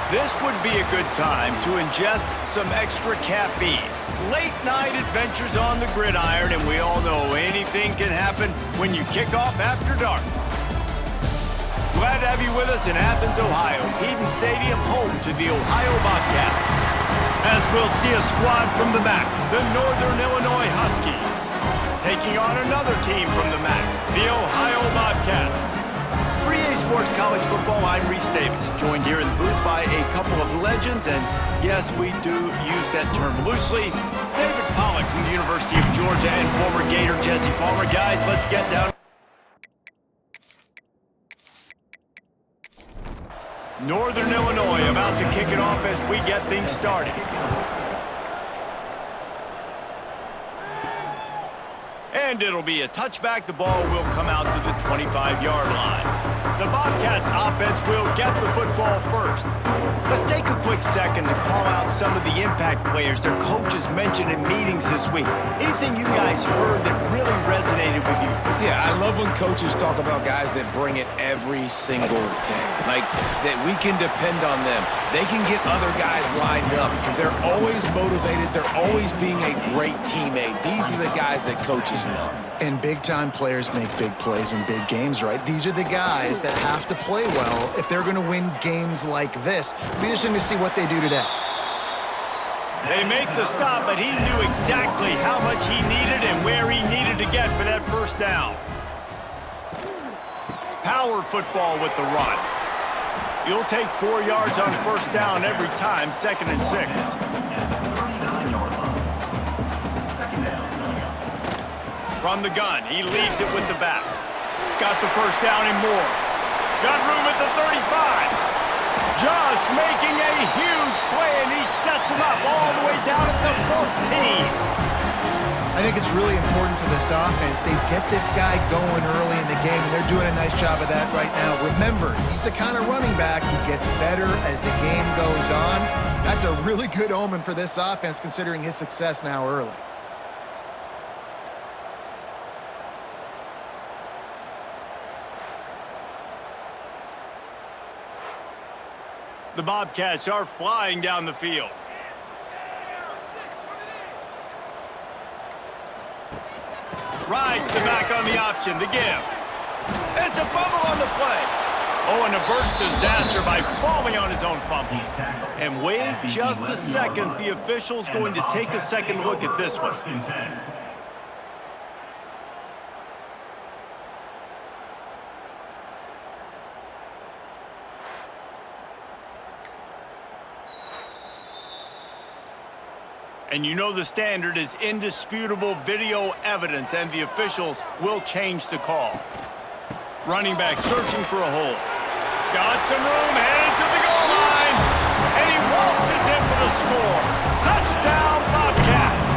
This would be a good time to ingest some extra caffeine. Late night adventures on the gridiron, and we all know anything can happen when you kick off after dark. Glad to have you with us in Athens, Ohio, Eden Stadium, home to the Ohio Bobcats. As we'll see a squad from the MAC, the Northern Illinois Huskies, taking on another team from the MAC, the Ohio Bobcats. For EA Sports College Football, I'm Reese Davis, joined here in the booth by a couple of legends, and yes, we do use that term loosely. David Pollack from the University of Georgia and former Gator Jesse Palmer. Guys, let's get down. Northern Illinois about to kick it off as we get things started. And it'll be a touchback. The ball will come out to the 25-yard line. The Bobcats offense will get the football first. Let's take a quick second to call out some of the impact players their coaches mentioned in meetings this week. Anything you guys heard that really resonated with you? Yeah, I love when coaches talk about guys that bring it every single day. Like, that we can depend on them. They can get other guys lined up. They're always motivated. They're always being a great teammate. These are the guys that coaches love. And big-time players make big plays in big games, right? These are the guys that have to play well if they're going to win games like this. It'll be interesting to see what they do today. They make the stop, but he knew exactly how much he needed and where he needed to get for that first down. Power football with the run. You'll take 4 yards on first down every time, 2nd and 6. From the gun, he leaves it with the back. Got the first down and more. Got room at the 35. Just making a huge play, and he sets him up all the way down at the 14. I think it's really important for this offense. They get this guy going early in the game, and they're doing a nice job of that right now. Remember, he's the kind of running back who gets better as the game goes on. That's a really good omen for this offense, considering his success now early. The Bobcats are flying down the field. Rides the back on the option, the give. And it's a fumble on the play. Oh, and a burst disaster by falling on his own fumble. And wait just a second. The official's going to take a second look at this one. And you know the standard is indisputable video evidence, and the officials will change the call. Running back searching for a hole. Got some room, headed to the goal line, and he waltzes in for the score. Touchdown, Bobcats!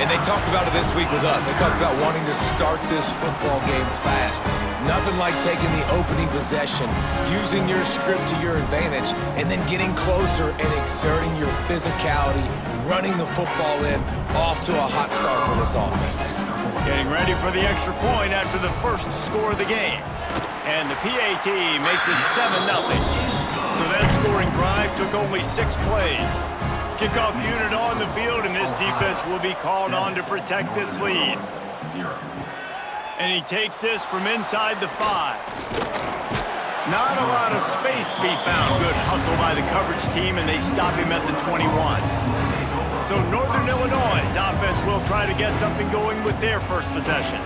And they talked about it this week with us. They talked about wanting to start this football game fast. Nothing like taking the opening possession, using your script to your advantage, and then getting closer and exerting your physicality, running the football in, off to a hot start for this offense. Getting ready for the extra point after the first score of the game. And the PAT makes it 7-0. So that scoring drive took only 6 plays. Kickoff unit on the field, and this defense will be called on to protect this lead. And he takes this from inside the 5. Not a lot of space to be found. Good hustle by the coverage team, and they stop him at the 21. So Northern Illinois' offense will try to get something going with their first possession.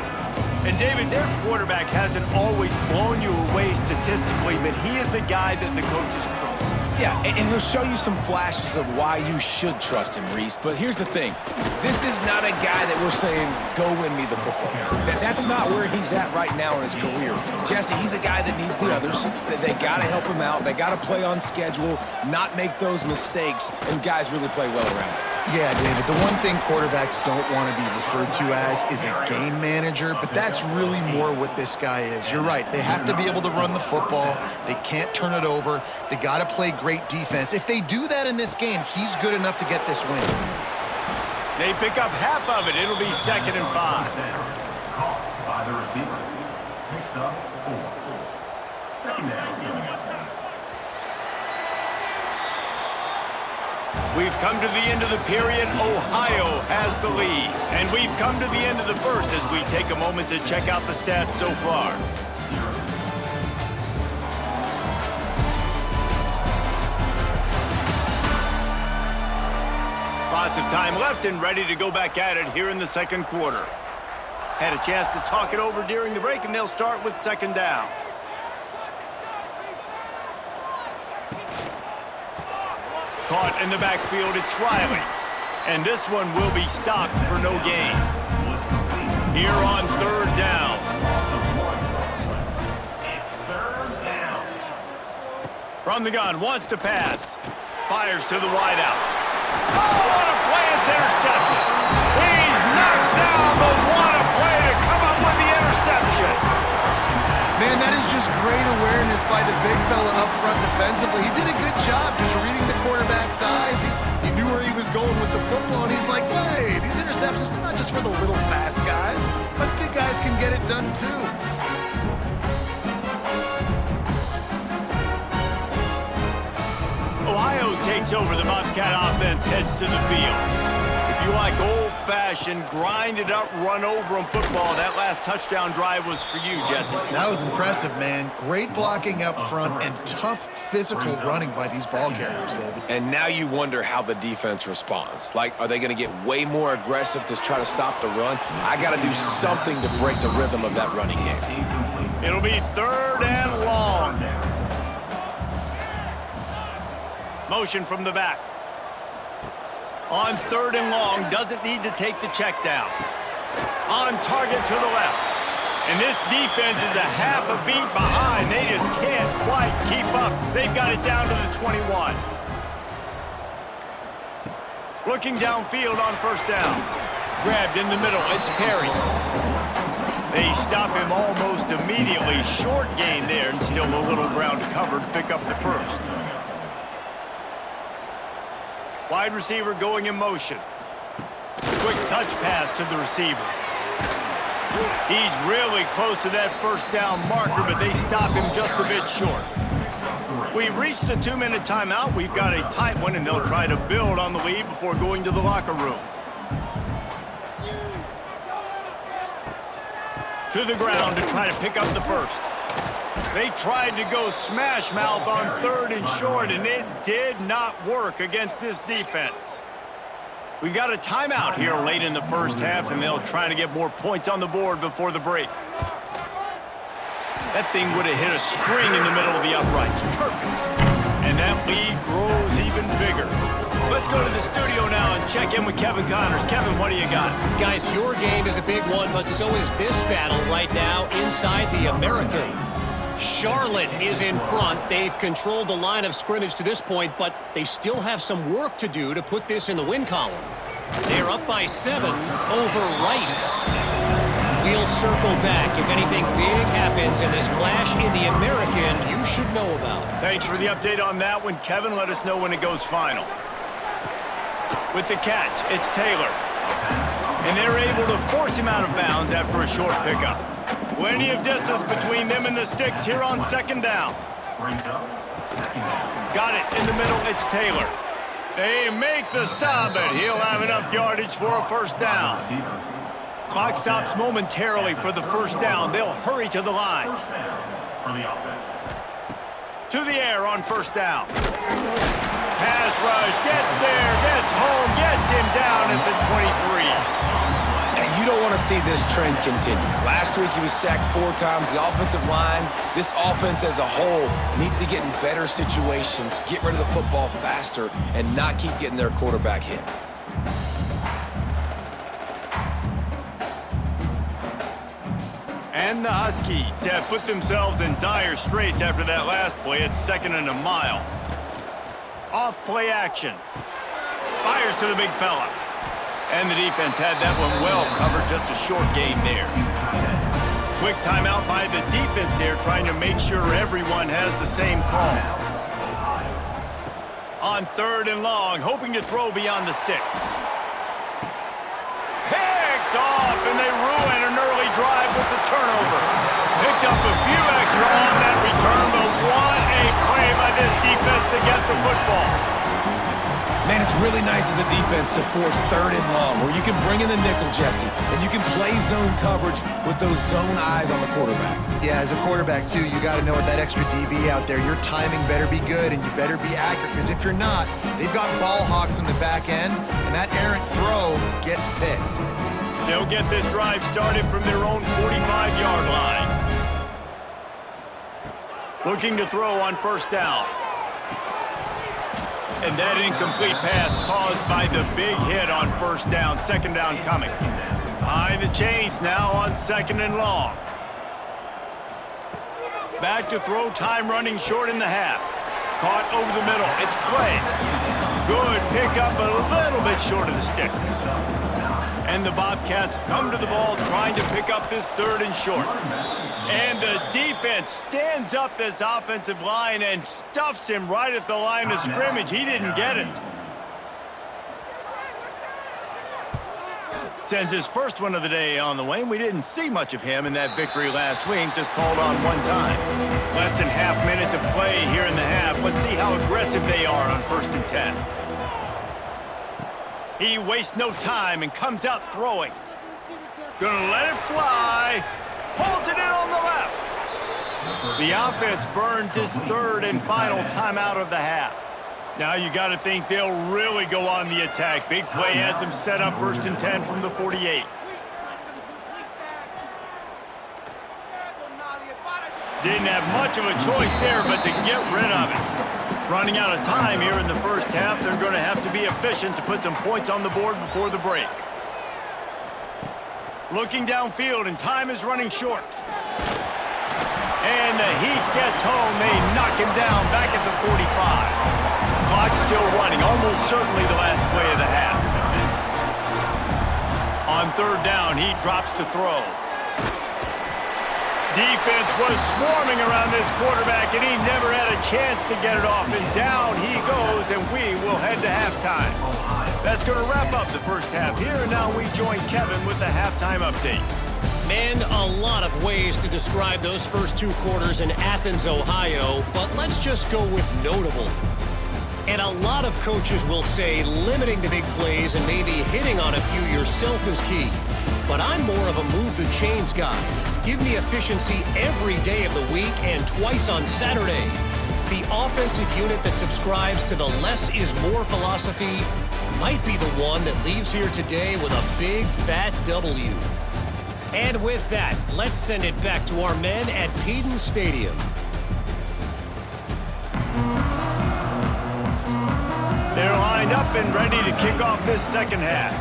And David, their quarterback hasn't always blown you away statistically, but he is a guy that the coaches trust. Yeah, and he'll show you some flashes of why you should trust him, Reese. But here's the thing. This is not a guy that we're saying, go win me the football game. That's not where he's at right now in his career. Jesse, he's a guy that needs the others. They got to help him out. They got to play on schedule, not make those mistakes, and guys really play well around it. Yeah, David, the one thing quarterbacks don't want to be referred to as is a game manager, but that's really more what this guy is. You're right. They have to be able to run the football. They can't turn it over. They got to play great defense. If they do that in this game, he's good enough to get this win. They pick up half of it. It'll be 2nd and 5. Caught by the receiver. Picks up 4. Second down coming up. We've come to the end of the period. Ohio has the lead. And we've come to the end of the first as we take a moment to check out the stats so far. Lots of time left and ready to go back at it here in the second quarter. Had a chance to talk it over during the break, and they'll start with second down. Caught in the backfield, it's Riley. And this one will be stopped for no gain. Here on third down. From the gun, wants to pass. Fires to the wideout. Oh, what a play, it's intercepted. He's knocked down, but what a play to come up with the interception. Man, that is just great awareness by the big fella up front defensively. He did a good job just reading the quarterback's eyes. He knew where he was going with the football, and he's like, hey, these interceptions, they're not just for the little fast guys. Us big guys can get it done too. Ohio takes over. The Bobcat offense heads to the field. If you like old-fashioned, grinded-up, run-over-'em football, that last touchdown drive was for you, Jesse. That was impressive, man. Great blocking up front and tough physical running by these ball carriers, David. And now you wonder how the defense responds. Like, are they going to get way more aggressive to try to stop the run? I got to do something to break the rhythm of that running game. It'll be third and long. Motion from the back. On third and long, doesn't need to take the check down. On target to the left. And this defense is a half a beat behind. They just can't quite keep up. They've got it down to the 21. Looking downfield on first down. Grabbed in the middle, it's Perry. They stop him almost immediately. Short gain there, and still a little ground to cover to pick up the first. Wide receiver going in motion. Quick touch pass to the receiver. He's really close to that first down marker, but they stop him just a bit short. We've reached the 2-minute timeout. We've got a tight one, and they'll try to build on the lead before going to the locker room. To the ground to try to pick up the first. They tried to go smash mouth on third and short, and it did not work against this defense. We got a timeout here late in the first half, and they'll try to get more points on the board before the break. That thing would have hit a string in the middle of the uprights. Perfect. And that lead grows even bigger. Let's go to the studio now and check in with Kevin Connors. Kevin, what do you got? Guys, your game is a big one, but so is this battle right now inside the American. Charlotte is in front. They've controlled the line of scrimmage to this point, but they still have some work to do to put this in the win column. They're up by 7 over Rice. We'll circle back. If anything big happens in this clash in the American, you should know about. Thanks for the update on that one, Kevin. Let us know when it goes final. With the catch, it's Taylor. And they're able to force him out of bounds after a short pickup. Plenty of distance between them and the sticks here on second down. Got it in the middle, it's Taylor. They make the stop, but he'll have enough yardage for a first down. Clock stops momentarily for the first down. They'll hurry to the line. To the air on first down. Pass rush, gets there, gets home, gets him down at the 23. And you don't want to see this trend continue. Last week he was sacked 4 times. The offensive line, this offense as a whole needs to get in better situations, get rid of the football faster, and not keep getting their quarterback hit. And the Huskies have put themselves in dire straits after that last play. It's 2nd and a mile. Off play action. Fires to the big fella. And the defense had that one well covered, just a short gain there. Quick timeout by the defense there, trying to make sure everyone has the same call. On third and long, hoping to throw beyond the sticks. Picked off, and they ruin an early drive with the turnover. Picked up a few extra on that return, but what a play by this defense to get the football. Man, it's really nice as a defense to force 3rd and long, where you can bring in the nickel, Jesse, and you can play zone coverage with those zone eyes on the quarterback. Yeah, as a quarterback, too, you got to know with that extra DB out there, your timing better be good and you better be accurate, because if you're not, they've got ball hawks in the back end, and that errant throw gets picked. They'll get this drive started from their own 45-yard line. Looking to throw on 1st down. And that incomplete pass caused by the big hit on 1st down. 2nd down coming. Behind the chains now on 2nd and long. Back to throw, time running short in the half. Caught over the middle. It's Clay. Good pickup, but a little bit short of the sticks. And the Bobcats come to the ball trying to pick up this 3rd and short. And the defense stands up this offensive line and stuffs him right at the line of scrimmage. He didn't get it. Sends his first one of the day on the way, and we didn't see much of him in that victory last week, just called on 1 time. Less than half minute to play here in the half. Let's see how aggressive they are on 1st and 10. He wastes no time and comes out throwing. Gonna let it fly. Pulls it in on the left. The offense burns his 3rd and final timeout of the half. Now you got to think they'll really go on the attack. Big play has him set up 1st and 10 from the 48. Didn't have much of a choice there but to get rid of it. Running out of time here in the 1st half. They're going to have to be efficient to put some points on the board before the break. Looking downfield, and time is running short. And the Heat gets home. They knock him down back at the 45. Clock still running, almost certainly the last play of the half. On 3rd down, he drops to throw. Defense was swarming around this quarterback, and he never had a chance to get it off. And down he goes, and we will head to halftime. That's going to wrap up the 1st half here, and now we join Kevin with the halftime update. Man, a lot of ways to describe those first 2 quarters in Athens, Ohio, but let's just go with notable. And a lot of coaches will say limiting the big plays and maybe hitting on a few yourself is key. But I'm more of a move the chains guy. Give me efficiency every day of the week and twice on Saturday. The offensive unit that subscribes to the less is more philosophy might be the one that leaves here today with a big fat W. And with that, let's send it back to our men at Peden Stadium. They're lined up and ready to kick off this 2nd half.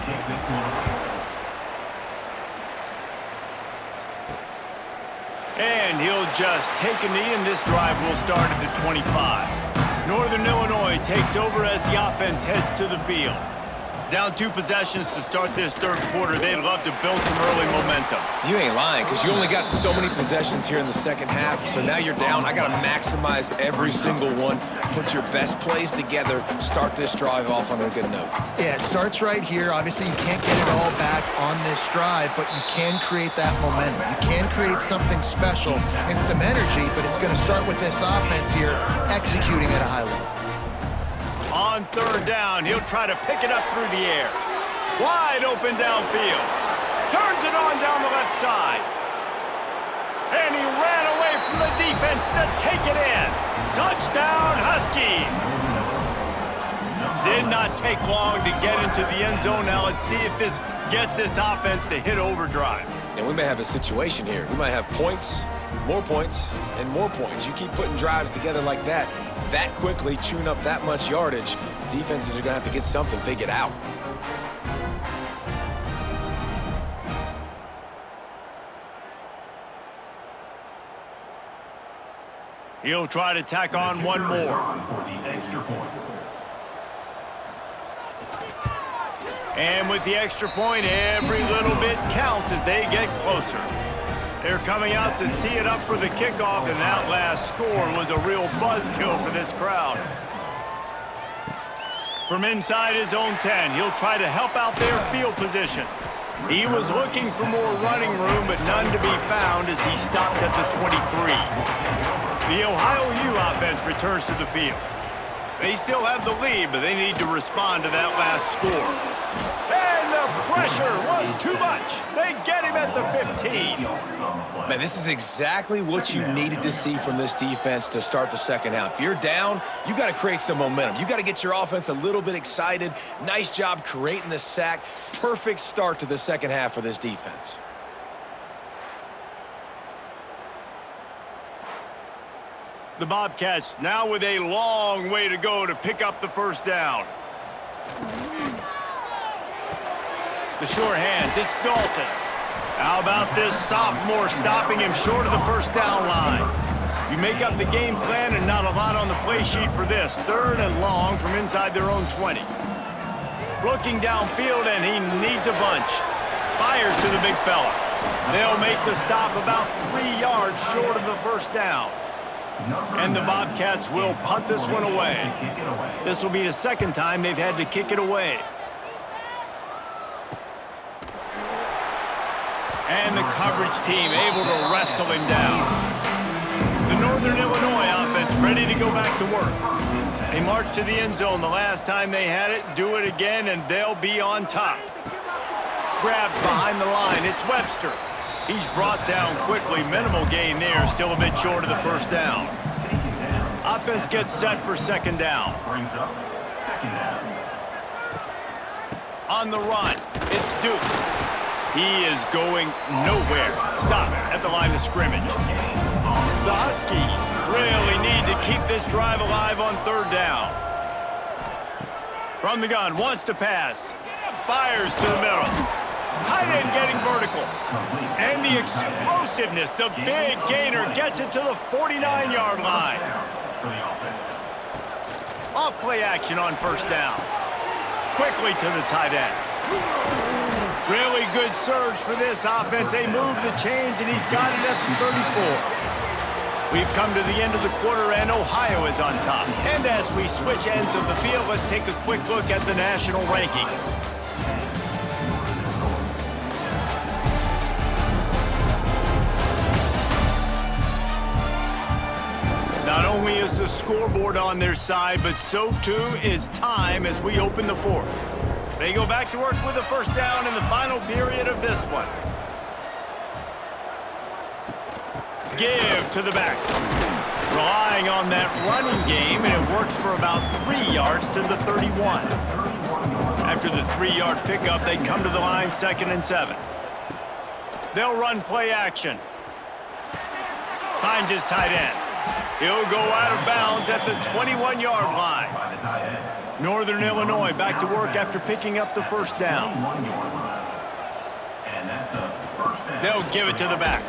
And he'll just take a knee, and this drive will start at the 25. Northern Illinois takes over as the offense heads to the field. Down 2 possessions to start this 3rd quarter. They'd love to build some early momentum. You ain't lying, because you only got so many possessions here in the 2nd half, so now you're down. I got to maximize every single one, put your best plays together, start this drive off on a good note. Yeah, it starts right here. Obviously, you can't get it all back on this drive, but you can create that momentum. You can create something special and some energy, but it's going to start with this offense here executing at a high level. On 3rd down, he'll try to pick it up through the air. Wide open downfield. Turns it on down the left side. And he ran away from the defense to take it in. Touchdown, Huskies. Did not take long to get into the end zone. Now let's see if this gets this offense to hit overdrive. And we may have a situation here. We might have points, and more points. You keep putting drives together like that quickly, chewing up that much yardage, defenses are going to have to get something figured out. He'll try to tack on one more. And with the extra point, every little bit counts as they get closer. They're coming out to tee it up for the kickoff, and that last score was a real buzzkill for this crowd. From inside his own 10, he'll try to help out their field position. He was looking for more running room, but none to be found as he stopped at the 23. The Ohio U offense returns to the field. They still have the lead, but they need to respond to that last score. And the pressure was too much. They get him at the 15. Man, this is exactly what you needed to see from this defense to start the second half. If you're down, you got to create some momentum. You got to get your offense a little bit excited. Nice job creating the sack. Perfect start to the second half for this defense. The Bobcats now with a long way to go to pick up the first down. The short hands, it's Dalton. How about this sophomore stopping him short of the first down line? You make up the game plan and not a lot on the play sheet for this. 3rd and long from inside their own 20. Looking downfield, and he needs a bunch. Fires to the big fella. They'll make the stop about 3 yards short of the first down. And the Bobcats will punt this one away. This will be the second time they've had to kick it away. And the coverage team able to wrestle him down. The Northern Illinois offense ready to go back to work. They marched to the end zone the last time they had it, do it again, and they'll be on top. Grabbed behind the line, it's Webster. He's brought down quickly. Minimal gain there, still a bit short of the first down. Offense gets set for second down. On the run, it's Duke. He is going nowhere. Stop at the line of scrimmage. The Huskies really need to keep this drive alive on 3rd down. From the gun, wants to pass. Fires to the middle. Tight end getting vertical. And the explosiveness, the big gainer gets it to the 49-yard line. Off play action on first down. Quickly to the tight end. Really good surge for this offense. They move the chains, and he's got it at the 34. We've come to the end of the quarter, and Ohio is on top. And as we switch ends of the field, let's take a quick look at the national rankings. Not only is the scoreboard on their side, but so too is time as we open the 4th. They go back to work with the first down in the final period of this one. Give to the back. Relying on that running game, and it works for about 3 yards to the 31. After the 3-yard pickup, they come to the line 2nd and 7. They'll run play action. Finds his tight end. He'll go out of bounds at the 21-yard line. Northern Illinois back to work after picking up the first down. They'll give it to the back.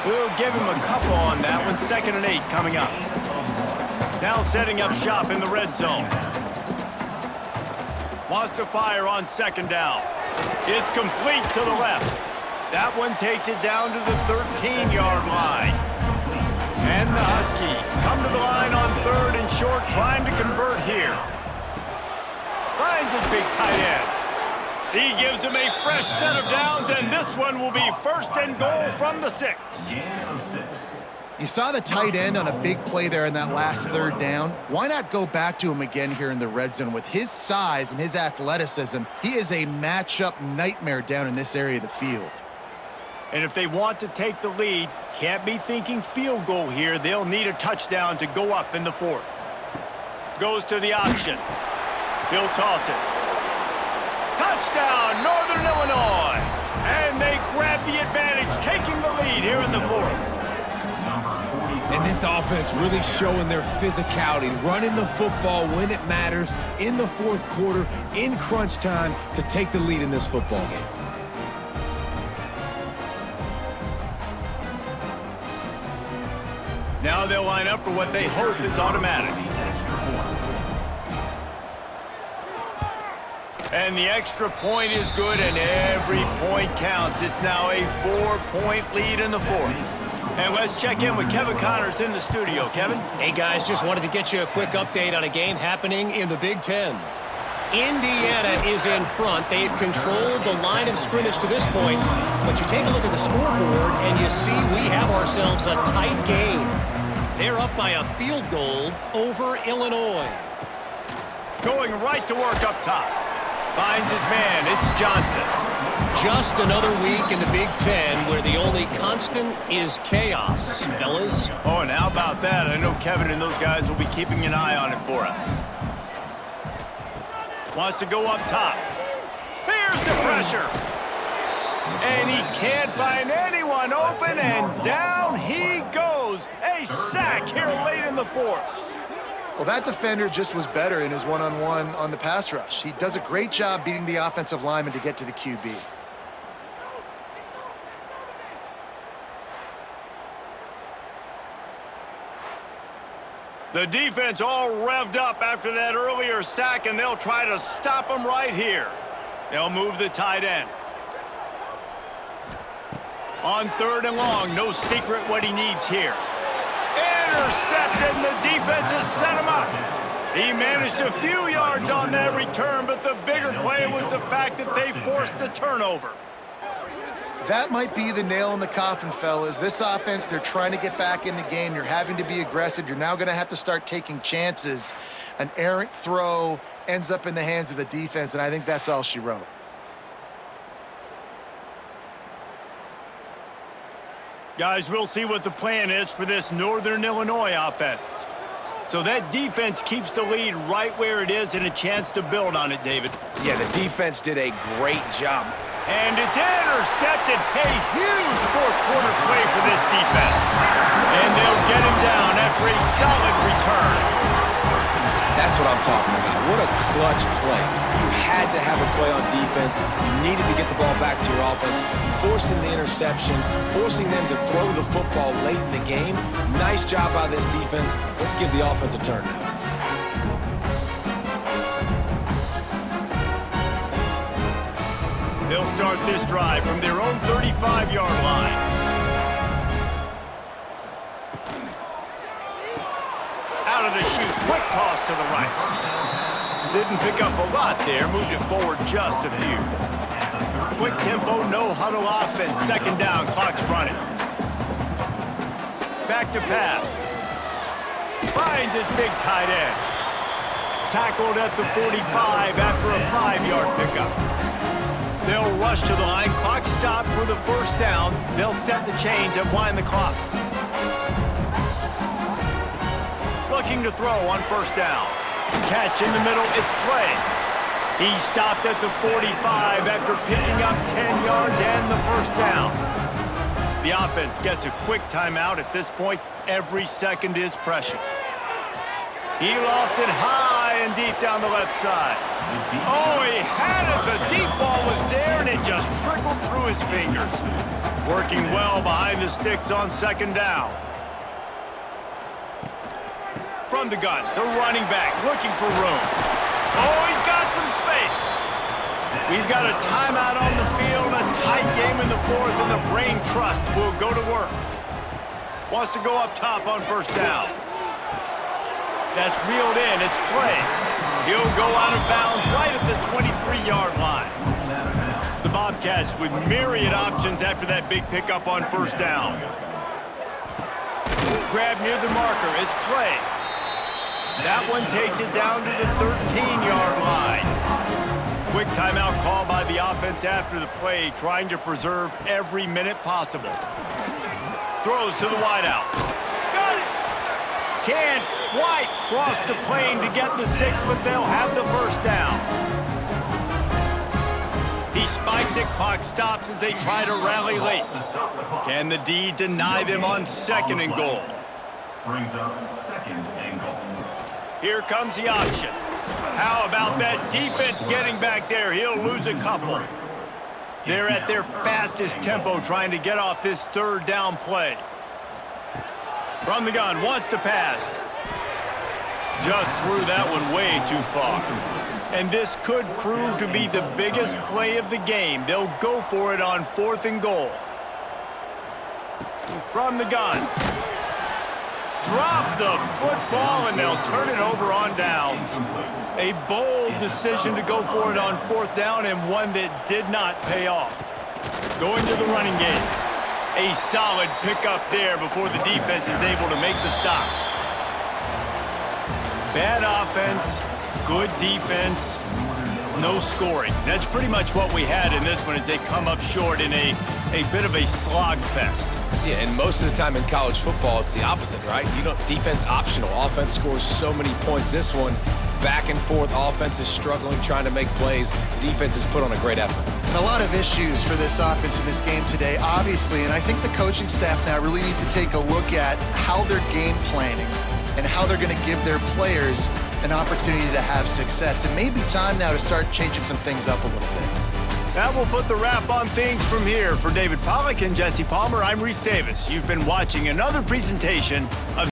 We'll give him a couple on that one. 2nd and 8 coming up. Now setting up shop in the red zone. Wants to fire on 2nd down. It's complete to the left. That one takes it down to the 13-yard line. And the Huskies come to the line on 3rd and short, trying to convert here. Finds his big tight end. He gives him a fresh set of downs, and this one will be 1st and goal from the 6. You saw the tight end on a big play there in that last 3rd down. Why not go back to him again here in the red zone? With his size and his athleticism, he is a matchup nightmare down in this area of the field. And if they want to take the lead, can't be thinking field goal here. They'll need a touchdown to go up in the 4th. Goes to the option. He'll toss it. Touchdown, Northern Illinois! And they grab the advantage, taking the lead here in the 4th. And this offense really showing their physicality, running the football when it matters, in the 4th quarter, in crunch time, to take the lead in this football game. Now they'll line up for what they hope is automatic. And the extra point is good, and every point counts. It's now a 4-point lead in the 4th. And let's check in with Kevin Connors in the studio. Kevin? Hey, guys, just wanted to get you a quick update on a game happening in the Big Ten. Indiana is in front. They've controlled the line of scrimmage to this point. But you take a look at the scoreboard, and you see we have ourselves a tight game. They're up by a field goal over Illinois. Going right to work up top. Finds his man. It's Johnson. Just another week in the Big Ten where the only constant is chaos, fellas. Oh, and how about that? I know Kevin and those guys will be keeping an eye on it for us. Wants to go up top. Here's the pressure. And he can't find anyone open, and down he goes. A sack here late in the fourth. Well, that defender just was better in his one-on-one on the pass rush. He does a great job beating the offensive lineman to get to the QB. The defense all revved up after that earlier sack, and they'll try to stop him right here. They'll move the tight end. On 3rd and long, no secret what he needs here. Intercepted, and the defense has set him up. He managed a few yards on that return, but the bigger play was the fact that they forced the turnover. That might be the nail in the coffin, fellas. This offense, they're trying to get back in the game. You're having to be aggressive. You're now going to have to start taking chances. An errant throw ends up in the hands of the defense, and I think that's all she wrote. Guys, we'll see what the plan is for this Northern Illinois offense. So that defense keeps the lead right where it is and a chance to build on it, David. Yeah, the defense did a great job. And it's intercepted. A huge fourth-quarter play for this defense. And they'll get him down after a solid return. That's what I'm talking about. What a clutch play. You had to have a play on defense. You needed to get the ball back to your offense, forcing the interception, forcing them to throw the football late in the game. Nice job by this defense. Let's give the offense a turn now. They'll start this drive from their own 35-yard line. Out of the chute, quick toss to the right. Didn't pick up a lot there, moved it forward just a few. Quick tempo, no huddle offense, 2nd down, clock's running. Back to pass. Finds his big tight end. Tackled at the 45 after a 5-yard pickup. They'll rush to the line. Clock stopped for the 1st down. They'll set the chains and wind the clock. Looking to throw on 1st down. Catch in the middle. It's Clay. He stopped at the 45 after picking up 10 yards and the 1st down. The offense gets a quick timeout at this point. Every second is precious. He lofts it high and deep down the left side. Oh, he had it. The deep ball was there, and it just trickled through his fingers. Working well behind the sticks on 2nd down. From the gun, the running back looking for room. Oh, he's got some space. We've got a timeout on the field, a tight game in the 4th, and the brain trust will go to work. Wants to go up top on 1st down. That's reeled in. It's Clay. He'll go out of bounds right at the 23-yard line. The Bobcats with myriad options after that big pickup on 1st down. Grab near the marker. It's Clay. That one takes it down to the 13-yard line. Quick timeout call by the offense after the play, trying to preserve every minute possible. Throws to the wideout. Got it! Can't quite cross the plane to get the 6, but they'll have the 1st down. He spikes it, clock stops as they try to rally late. Can the D deny them on 2nd and goal? Brings up 2nd and goal. Here comes the option. How about that defense getting back there? He'll lose a couple. They're at their fastest tempo trying to get off this 3rd down play. From the gun, wants to pass. Just threw that one way too far. And this could prove to be the biggest play of the game. They'll go for it on 4th and goal. From the gun. Drop the football, and they'll turn it over on downs. A bold decision to go for it on 4th down, and one that did not pay off. Going to the running game. A solid pickup there before the defense is able to make the stop. Bad offense, good defense, no scoring. That's pretty much what we had in this one as they come up short in a bit of a slog fest. Yeah, and most of the time in college football, it's the opposite, right? You don't defense optional. Offense scores so many points. This one, back and forth. Offense is struggling, trying to make plays. Defense has put on a great effort. And a lot of issues for this offense in this game today, obviously, and I think the coaching staff now really needs to take a look at how they're game planning and how they're going to give their players an opportunity to have success. It may be time now to start changing some things up a little bit. That will put the wrap on things from here. For David Pollack and Jesse Palmer, I'm Reese Davis. You've been watching another presentation of